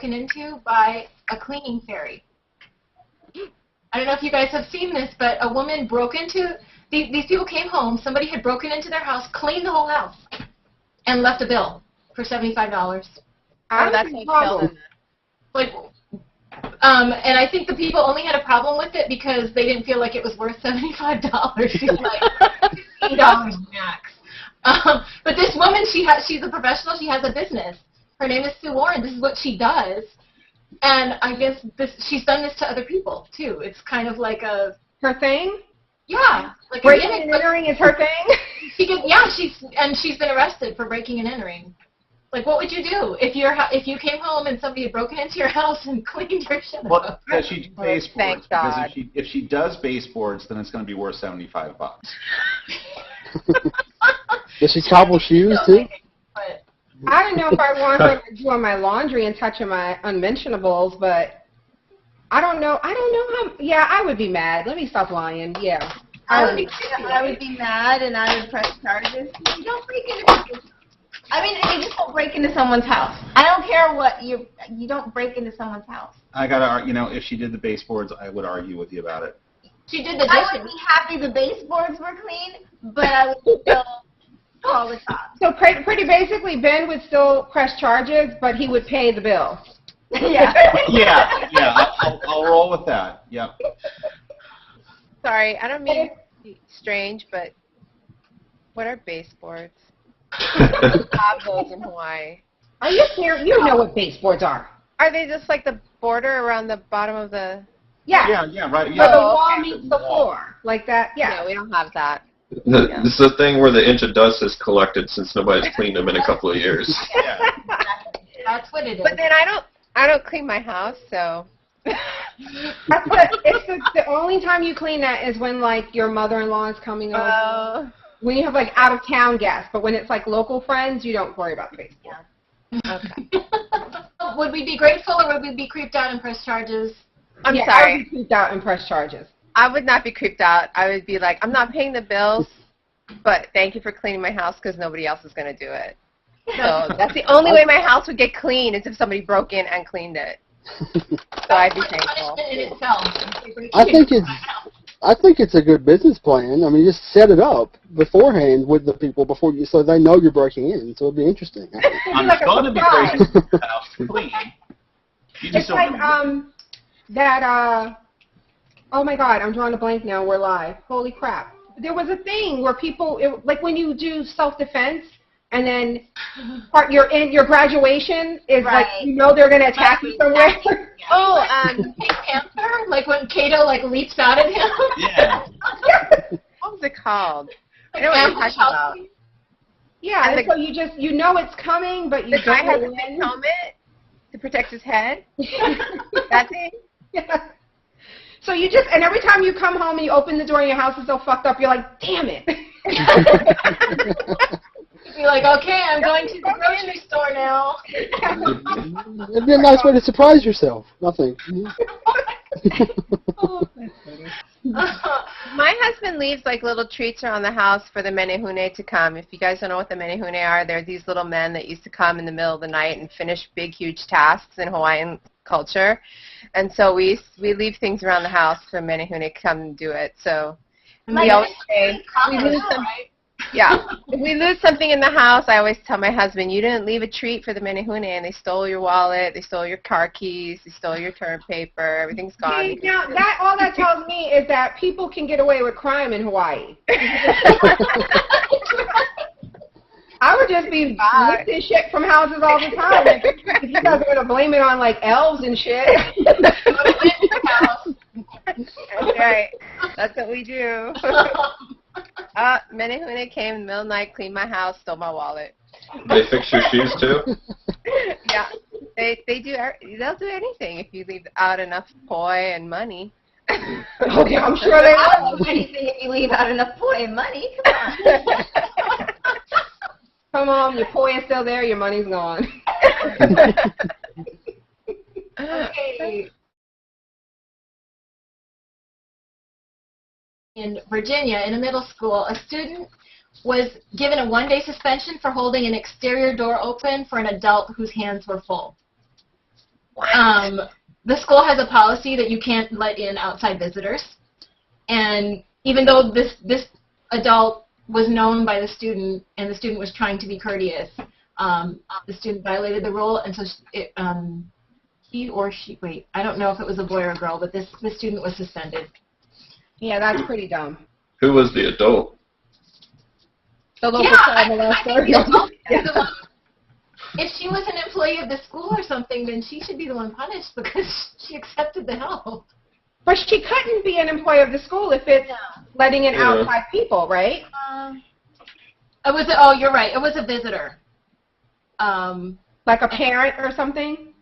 broken into by a cleaning fairy. I don't know if you guys have seen this, but a woman broke into, these people came home, somebody had broken into their house, cleaned the whole house, and left a bill for $75. Oh, that's a problem. Like, and I think the people only had a problem with it because they didn't feel like it was worth $75. She's like, $50 max. But this woman, she's a professional. She has a business. Her name is Sue Warren. This is what she does. And I guess she's done this to other people, too. It's kind of like a... Her thing? Yeah. Like breaking and entering is her thing? She's been arrested for breaking and entering. Like, what would you do if you came home and somebody had broken into your house and cleaned your shit up? Well, does she do baseboards? Thank God. Because if she does baseboards, then it's going to be worth $75. Does she cobble shoes too? I don't know if I want her doing my laundry and touching my unmentionables, but I don't know. I don't know how. Yeah, I would be mad. Let me stop lying. Yeah. I would be mad, and I would press charges. You don't break into people's. I mean, you just don't break into someone's house. I don't care what you don't break into someone's house. I gotta, if she did the baseboards, I would argue with you about it. She did the dishes. I would be happy the baseboards were clean, but I would still call the cops. So pretty basically, Ben would still press charges, but he would pay the bill. Yeah. Yeah. I'll roll with that. Yep. Sorry, I don't mean to be strange, but what are baseboards? Have those in Hawaii. Are you serious? You know what baseboards are. Are they just like the border around the bottom of the... Yeah. Yeah, right. So Yeah. the wall meets the floor, like that. Yeah. No, we don't have that. This is the thing where the inch of dust is collected since nobody's cleaned them in a couple of years. Yeah. That's what it is. But then I don't clean my house, so... It's the only time you clean that is when, like, your mother-in-law is coming over. When you have, like, out-of-town guests. But when it's, like, local friends, you don't worry about the baseboard. Okay. Would we be grateful or would we be creeped out and press charges? I'm I sorry. would be creeped out and press charges. I would not be creeped out. I would be like, I'm not paying the bills, but thank you for cleaning my house because nobody else is going to do it. So that's the only way my house would get clean is if somebody broke in and cleaned it. So I'd be thankful. In itself. I think it's a good business plan. I mean, just set it up beforehand with the people so they know you're breaking in. So it'd be interesting. I'm like going to be breaking the house clean. It's like oh my God, I'm drawing a blank now. We're live. Holy crap! There was a thing where people, like when you do self-defense, and then your graduation is like they're gonna attack you somewhere. Oh, Pink Panther, like when Kato leaps out at him. Yeah. What was it called? I know what you're talking about. Yeah, and so you it's coming, but you the guy has a know big when. helmet to protect his head. That's it. Yeah. So and every time you come home and you open the door and your house is so fucked up, you're like, damn it. Be like, okay, I'm going to the grocery store now. It'd be a nice way to surprise yourself. Nothing. My husband leaves like little treats around the house for the menehune to come. If you guys don't know what the menehune are, they're these little men that used to come in the middle of the night and finish big, huge tasks in Hawaiian culture. And so we leave things around the house for menehune to come and do it. So we always say, if we lose something in the house, I always tell my husband, you didn't leave a treat for the menehune, and they stole your wallet, they stole your car keys, they stole your term paper, everything's gone. See, now, all that tells me is that people can get away with crime in Hawaii. I would just be lifting shit from houses all the time. If you guys are going to blame it on, like, elves and shit. That's right. That's what we do. Menehune came in the middle of the night, cleaned my house, stole my wallet. They fix your shoes too? Yeah, they do. They'll do anything if you leave out enough poi and money. Okay, I'm sure they will. Do anything if you leave out enough poi and money. Come on. Come on, your poi is still there, your money's gone. Okay. In Virginia, in a middle school, a student was given a 1-day suspension for holding an exterior door open for an adult whose hands were full. The school has a policy that you can't let in outside visitors. And even though this adult was known by the student and the student was trying to be courteous, the student violated the rule, and so he or she, I don't know if it was a boy or a girl, but this student was suspended. Yeah, that's pretty dumb. Who was the adult? The local child molester. Yeah. If she was an employee of the school or something, then she should be the one punished because she accepted the help. But she couldn't be an employee of the school if it's letting in outside people, right? You're right. It was a visitor. Like a parent or something?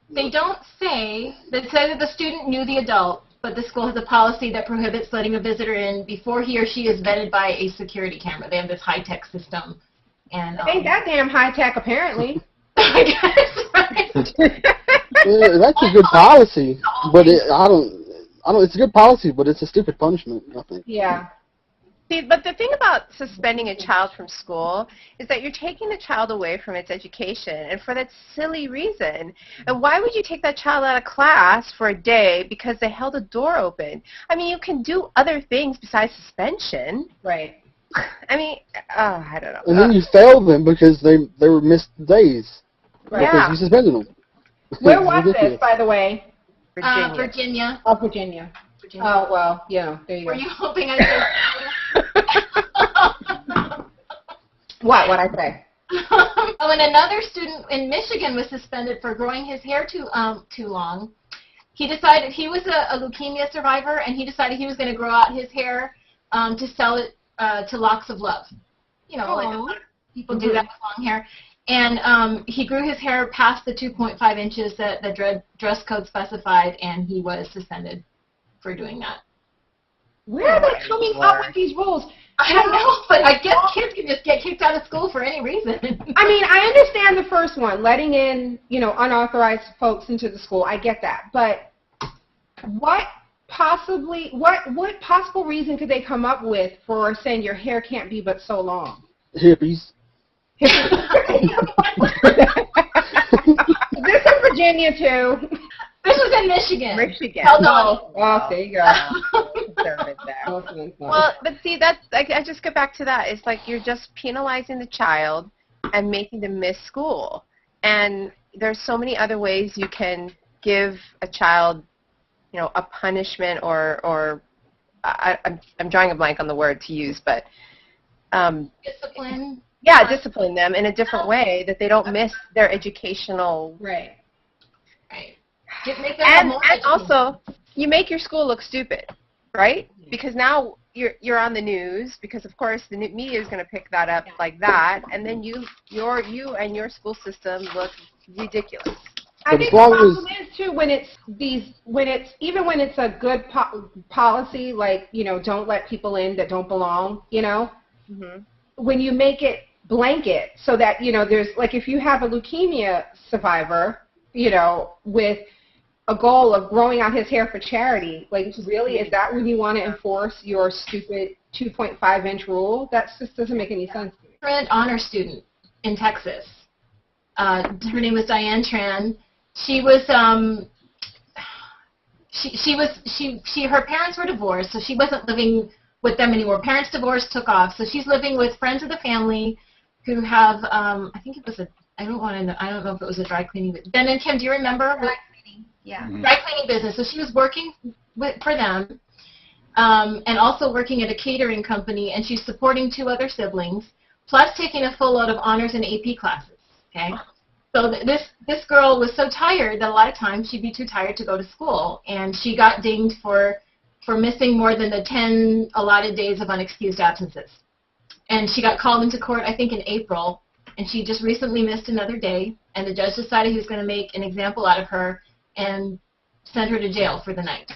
They don't say. They say that the student knew the adult, but the school has a policy that prohibits letting a visitor in before he or she is vetted by a security camera. They have this high-tech system. And ain't that damn high-tech, apparently. I guess, right? Yeah, that's a good policy, but it's a good policy, but it's a stupid punishment, I think. Yeah. See, but the thing about suspending a child from school is that you're taking the child away from its education, and for that silly reason. And why would you take that child out of class for a day because they held a door open? I mean, you can do other things besides suspension. Right. I mean, I don't know. And then you fail them because they were missed days. Right. Because you suspended them. Where was this, by the way? Virginia. Virginia. Oh, Virginia. Oh, well, yeah, there you go. Were you hoping I said What'd I say? And another student in Michigan was suspended for growing his hair too long. He decided he was a leukemia survivor, and he decided he was going to grow out his hair to sell it to Locks of Love. You know, like a lot of people do that with long hair. And he grew his hair past the 2.5 inches that the dress code specified, and he was suspended for doing that. Where are they coming up with these rules? I don't know, but I guess kids can just get kicked out of school for any reason. I mean, I understand the first one, letting in, unauthorized folks into the school. I get that. But what possible reason could they come up with for saying your hair can't be but so long? Hippies. Is this in Virginia, too? This was in Michigan. Michigan. Held on. Oh, there you go. Well, but see, that's I just go back to that. It's like you're just penalizing the child and making them miss school. And there's so many other ways you can give a child, a punishment or I'm drawing a blank on the word to use, but Discipline. Yeah, discipline them in a different way that they don't miss their educational. Right. And also, you make your school look stupid, right? Because now you're on the news, because of course the media is going to pick that up like that, and then you and your school system look ridiculous. I think the problem is too when it's a good policy, like don't let people in that don't belong. When you make it blanket, so that there's like if you have a leukemia survivor, with a goal of growing out his hair for charity, like really, is that when you want to enforce your stupid 2.5-inch rule? That just doesn't make any sense to me. An honor student in Texas. Her name was Diane Tran. She was her parents were divorced, so she wasn't living with them anymore. Parents divorced, took off, so she's living with friends of the family who have I think it was I don't know if it was a dry cleaning. Ben and Kim, do you remember? Dry cleaning, yeah. Dry cleaning business. So she was working for them, and also working at a catering company, and she's supporting 2 other siblings, plus taking a full load of honors and AP classes. Okay. So this girl was so tired that a lot of times she'd be too tired to go to school, and she got dinged for missing more than the 10 allotted days of unexcused absences. And she got called into court, I think, in April, and she just recently missed another day, and the judge decided he was going to make an example out of her and send her to jail for the night.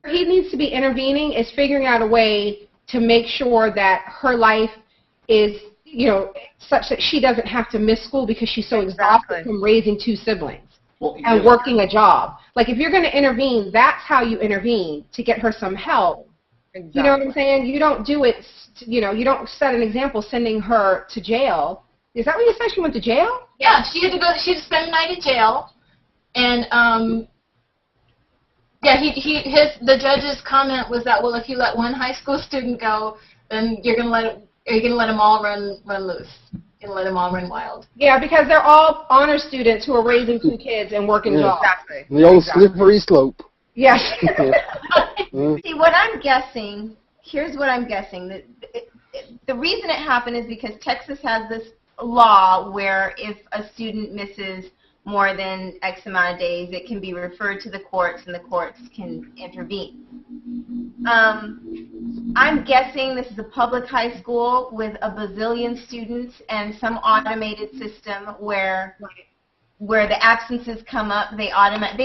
He needs to be intervening, is figuring out a way to make sure that her life is, such that she doesn't have to miss school because she's so exhausted from raising 2 siblings and working a job. Like, if you're going to intervene, that's how you intervene, to get her some help. Exactly. You know what I'm saying? You don't do it, you don't set an example sending her to jail. Is that what you said? She went to jail? Yeah, she had to spend the night in jail, And yeah, the judge's comment was that, well, if you let one high school student go, then you're gonna let them all run loose and let them all run wild. Yeah, because they're all honor students who are raising 2 kids and working jobs. Exactly. The old slippery slope. Yes. See, what I'm guessing, here's what I'm guessing. The reason it happened is because Texas has this law where if a student misses more than X amount of days, it can be referred to the courts, and the courts can intervene. I'm guessing this is a public high school with a bazillion students and some automated system where the absences come up. They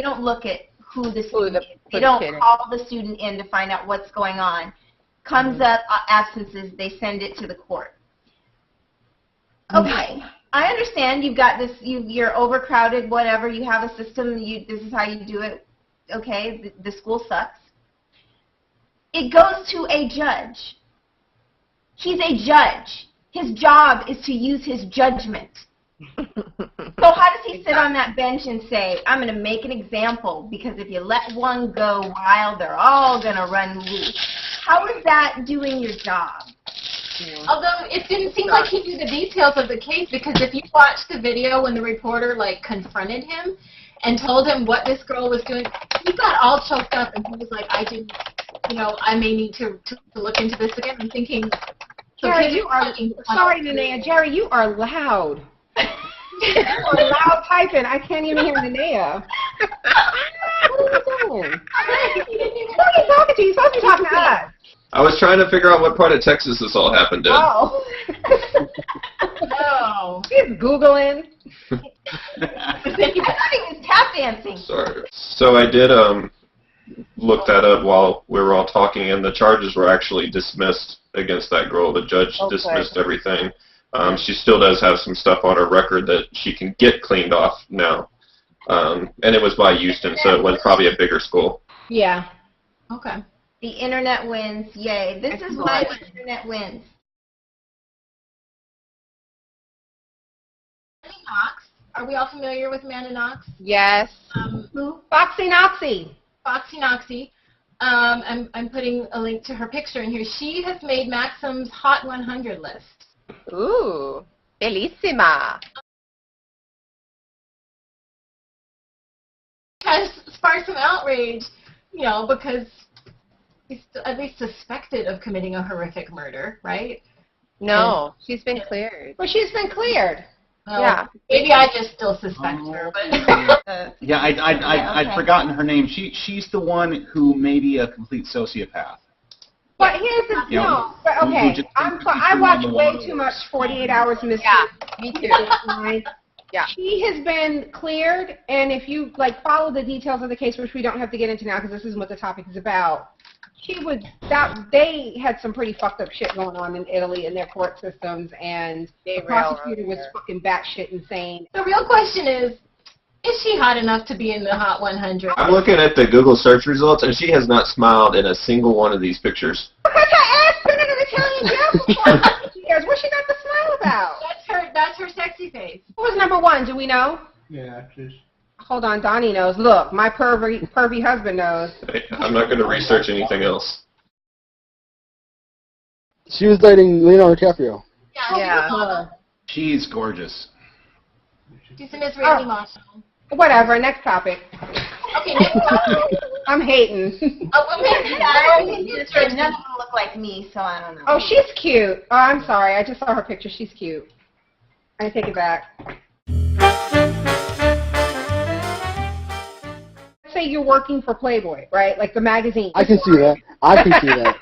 don't look at who the student is. They don't call the student in to find out what's going on. Comes up absences, they send it to the court. Okay, I understand you've got this. You're overcrowded. Whatever. You have a system. This is how you do it. Okay, the school sucks. It goes to a judge. He's a judge. His job is to use his judgment. So how does he sit on that bench and say, I'm going to make an example, because if you let one go wild, they're all going to run loose? How is that doing your job? Yeah. Although it didn't seem like he knew the details of the case, because if you watch the video when the reporter confronted him and told him what this girl was doing, he got all choked up and he was like, I may need to look into this again. I'm thinking, Jerry, you are, sorry, Nanea, Jerry, you are loud. You are loud typing. I can't even hear Nanea. What are you doing? Who are you talking to? You're supposed to be talking to us. I was trying to figure out what part of Texas this all happened in. Oh. No. He's Googling. I thought he was tap dancing. Sorry. So I did look that up while we were all talking, and the charges were actually dismissed against that girl. The judge dismissed everything. She still does have some stuff on her record that she can get cleaned off now. And it was by Houston, so it was probably a bigger school. Yeah. Okay. The internet wins. Yay. This is why the internet wins. Knox. Are we all familiar with Amanda Knox? Yes. Who? Foxy Knoxy. Foxy Knoxy. I'm putting a link to her picture in here. She has made Maxim's Hot 100 list. Ooh, bellissima. Has sparked some outrage, because he's at least suspected of committing a horrific murder, right? No, she's been cleared. Well, she's been cleared. Well, Yeah. Maybe I just still suspect her, but Yeah, I'd forgotten her name. She's the one who may be a complete sociopath. But here's the You know, but okay. who just- I watch way too much 48 Hours Mystery. Yeah, me too. Yeah. She has been cleared, and if you follow the details of the case, which we don't have to get into now because this isn't what the topic is about, they had some pretty fucked up shit going on in Italy in their court systems, and the prosecutor was fucking batshit insane. the real question is she hot enough to be in the Hot 100? I'm looking at the Google search results, and she has not smiled in a single one of these pictures. Because her ass been in an Italian jail for 4 years. What she got to smile about? That's her sexy face. Who was number one? Do we know? Yeah, just. Hold on, Donnie knows. Look, my pervy husband knows. I'm not going to research anything else. She was dating Leonardo DiCaprio. Yeah. She's gorgeous. She's an Israeli model. Whatever, next topic. Okay, next topic. I'm hating. A woman None of them look like me, so I don't know. Oh, she's cute. Oh, I'm sorry. I just saw her picture. She's cute. I take it back. Say you're working for Playboy, right? Like the magazine. I can see that. I can see that.